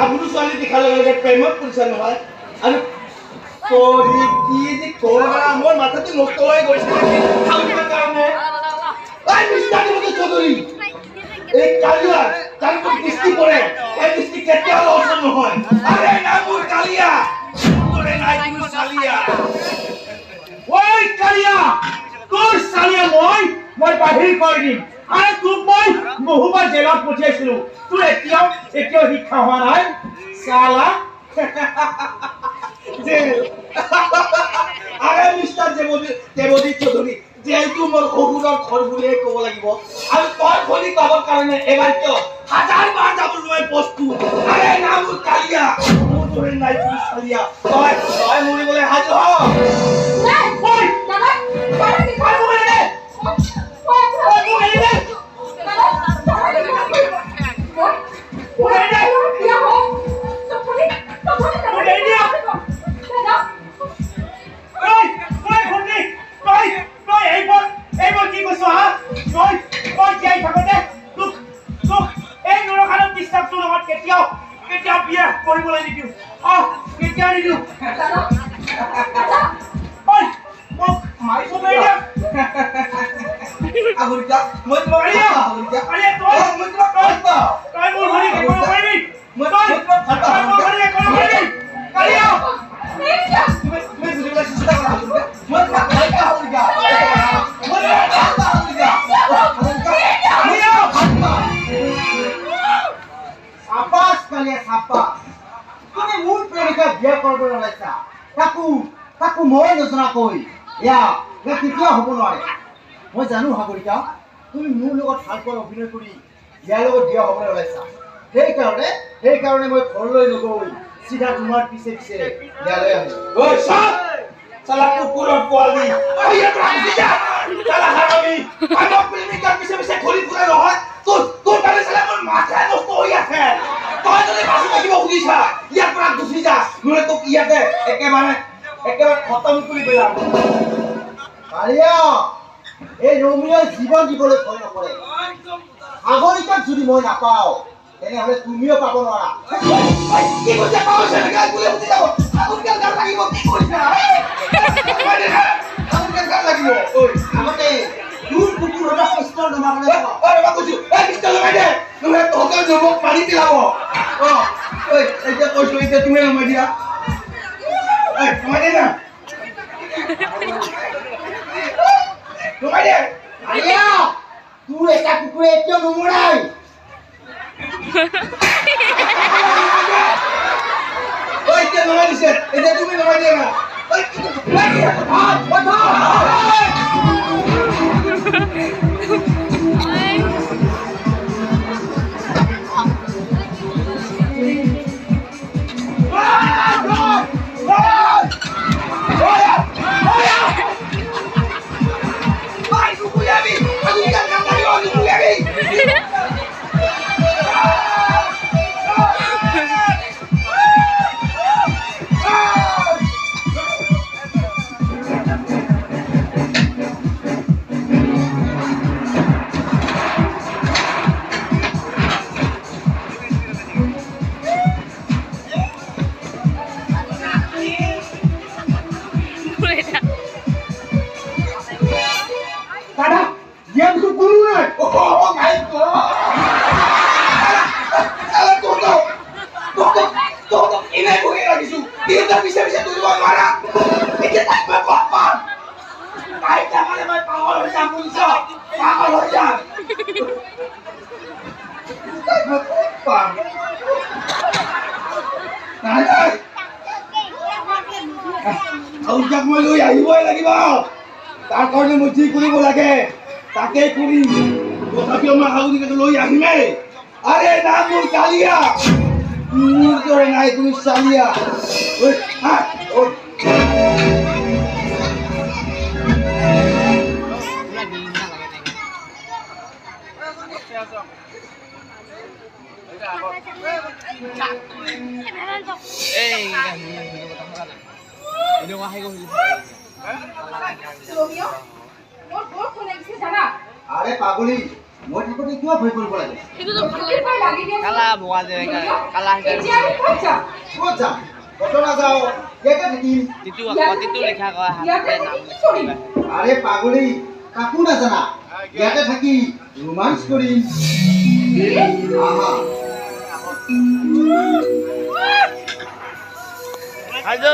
গাভৰু ছোৱালী দেখাৰ লগে লগে প্ৰেমত পৰিছা নহয় আৰু কৰি কি যে কৰা মোৰ মাথাটো নষ্ট হৈ গৈছে খাওঁৰ কাৰণে এই মিষ্টাৰ চৌধুৰী এই কালিয়া তাৰ দৃষ্টি পৰে এই দৃষ্টি কেতিয়াও লৰচৰ নহয় আৰে না মোৰ কালিয়া তোৰে নাই কোনো চালিয়া ওই কালিয়া তোৰ চালিয়া মই বাহিৰ কৰি দিম আৰে তোক মই বহুবাৰ জেলত পঠিয়াইছিলো তোৰ এতিয়াও শিক্ষা হোৱা নাই সালা জেল আৰে মিস্টাৰ দেবদী চৌধুৰী জেলটো মোৰ শহুৰৰ ঘৰ বুলিয়ে ক'ব লাগিব আৰু তই খনি পাবৰ কাৰণে এবাৰ কিয় হাজাৰ বাৰ যাবলৈ মই প্ৰস্তুত আৰে না মোৰ কালিয়া মোৰ তোৰে নাই কোনো চালিয়া তই মৰিবলৈ সাজু হ নাই ঐ দাদা দাদা কি খাই মৰি দে Agurita, মই তোমাক মাৰিয়া আগurita আৰে তই মই তোমাক কইবা তই মোৰ ভৰি কে কোন মাৰিবি মই তই মোৰ ভৰি কে কোন মাৰিবি কালিয়া তুমি বুজিবলৈ চেষ্টা কৰা আগurita মই তোমাক মাৰিয়া আগurita মই তোমাক আগurita কালিয়া সাপাস কালিয়া সাপাস তুমি মোৰ প্ৰেমিকা বিয়া কৰিব ওলাইছা তাকো মই নজনা কৈ ইয়া কেতিয়া হ'ব নোৱাৰে মই জানো হাগৰিকা তুমি মোৰ লগত ভালকৈ অভিনয় কৰি ইয়াৰ লগত বিয়া হ'বলৈ ওলাইছা সেইকাৰণে মই ঘৰলৈ নগৈ চিধা তোমাৰ পিছে ইয়ালৈ আহিলো ঐ চালা কুকুৰৰ পোৱালি ইয়াৰ পৰা গুচি যা চালা হাৰামি আমাৰ প্ৰেমিকাৰ পিছে ঘূৰি ফুৰা নহয় তোৰ কাৰণে চালা মোৰ মাথা নষ্ট হৈ আছে তই যদি বাচি থাকিব খুজিছা ইয়াৰ পৰা গুচি যা নহ'লে তোক ইয়াতে একেবাৰে খতম কৰি পেলাম কালিয়া এই ৰমিয়াই জীবন দিবলৈ ভয় নকৰে আগৰিকাক যদি মই নাপাওঁ তেনেহ'লে তুমিও পাব নোৱাৰা কি কৈছে পাওঁছে গুলি উঠি যাব আগৰিকাৰ গান লাগিব কি কৰিছা আগৰিকাৰ গান লাগিব ঐ আগতে তোৰ কুকুৰ এটা পিষ্টল নমাবলৈ যাব ৰবা কৈছো এই পিষ্টল লগাই দে নহ'লে তহঁতৰ যুৱক মাৰি পেলাব ঐ এতিয়া কৈছো এতিয়া তুমি নমাই দিয়া নমাই দে না Rumah dia. Alia, tu eta kukuh itu memulai. Oh, itu nama dia. Itu tu nama dia. Oh, lagi. Betul. মই লৈ আহিবই লাগিব তাৰ কাৰণে মই যি কৰিব লাগে তাকে কৰিম তথাপিও মই হাউদিকে লৈ আহিমেই আৰে না মোৰ কালিয়া মোৰ দৰে নাই কোনো চালিয়া ঐ ঐ আৰে পাগলি মই থাকোঁতে কিয় ভয় কৰিব লাগে ভালেই ভয় লাগি দিয়াচোন। কালা বগা যে কালা এতিয়া আমি ক'ত যাম? ক'ত যাম ক'ত নাযাওঁ ইয়াতে থাকিম তিতু তিতু লিখা কয় ইয়াতে হাতে থাকি কি কৰিম? আৰে পাগলী কাকো নাজানা ইয়াতে থাকি ৰোমাঞ্চ কৰিম কি? আহা আইজো